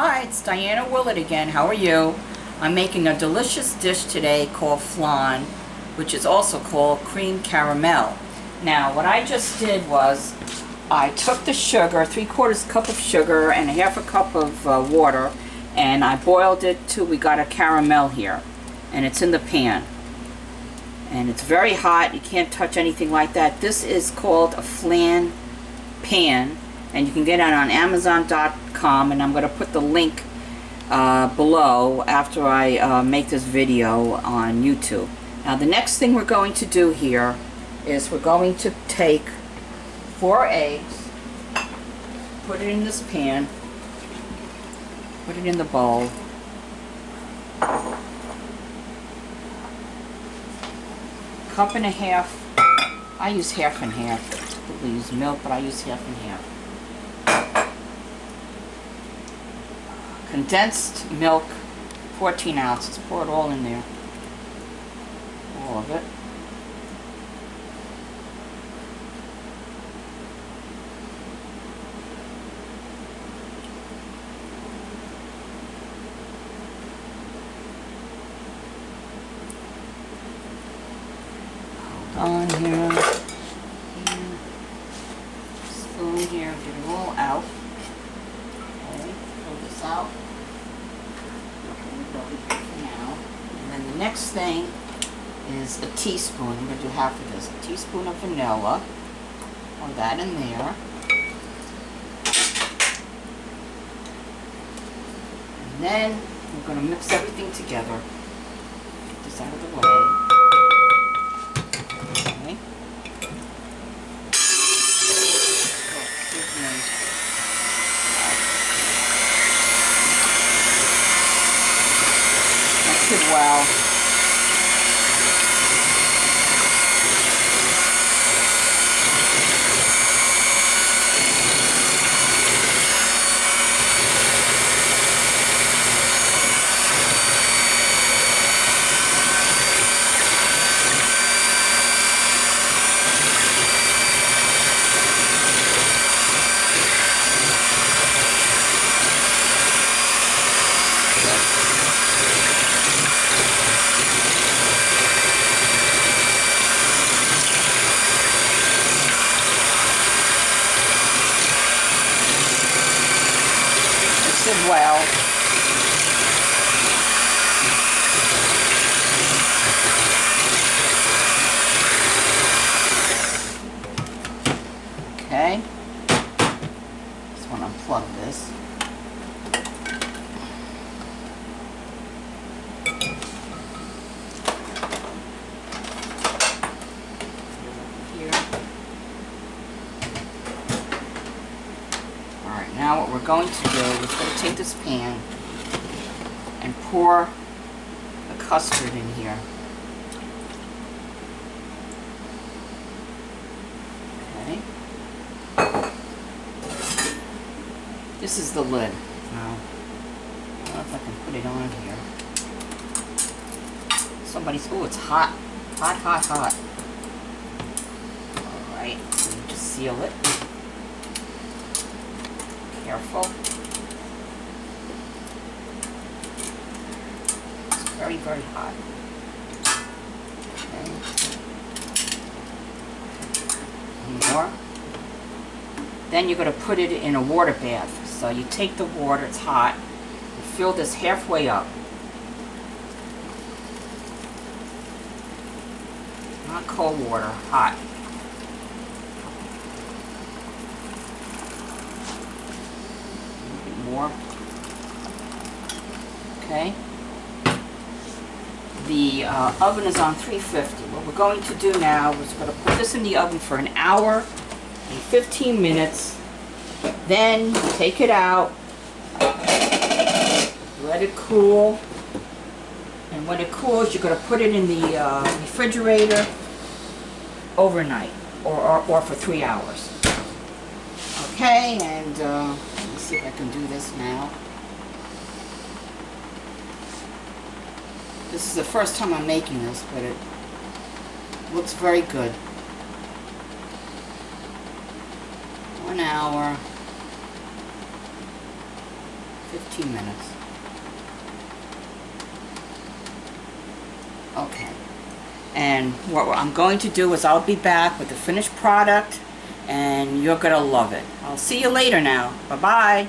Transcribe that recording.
Hi, it's Diana Willett again. How are you? I'm making a delicious dish today called flan, which is also called cream caramel. Now, what I just did was I took the sugar, 3/4 cup of sugar and 1/2 cup of water, and I boiled it till we got a caramel here. And it's in the pan. And it's very hot. You can't touch anything like that. This is called a flan pan, and you can get it on Amazon.com, and I'm going to put the link below after I make this video on YouTube. Now the next thing we're going to do here is we're going to take 4 eggs, put it in this pan, put it in the bowl, cup and a half. I use half and half. People use milk, but I use half and half. Condensed milk, 14 ounces. Pour it all in there. All of it. Hold on here. Spoon here, get it all out. Okay, pull this out. Now, and then the next thing is a teaspoon. I'm going to do half of this. A teaspoon of vanilla. Pour that in there. And then we're going to mix everything together. Get this out of the way. Okay. Mix it well. Well. Okay. Just want to unplug this. Here. Alright, now what we're going to do is we're going to take this pan and pour the custard in here. Okay. This is the lid. Now, I don't know if I can put it on here. Oh, it's hot. Hot, hot, hot. Alright, so you just seal it. Careful. It's very, very hot. Okay. More. Then you're going to put it in a water bath. So you take the water, it's hot, you fill this halfway up. Not cold water, hot. More. Okay. The oven is on 350. What we're going to do now is we're going to put this in the oven for an hour and 15 minutes. Then take it out, let it cool, and when it cools, you're going to put it in the refrigerator overnight or for 3 hours. Okay, and let me see if I can do this now. This is the first time I'm making this, but it looks very good. 1 hour, 15 minutes. Okay. And what I'm going to do is I'll be back with the finished product, and you're going to love it. I'll see you later now. Bye-bye.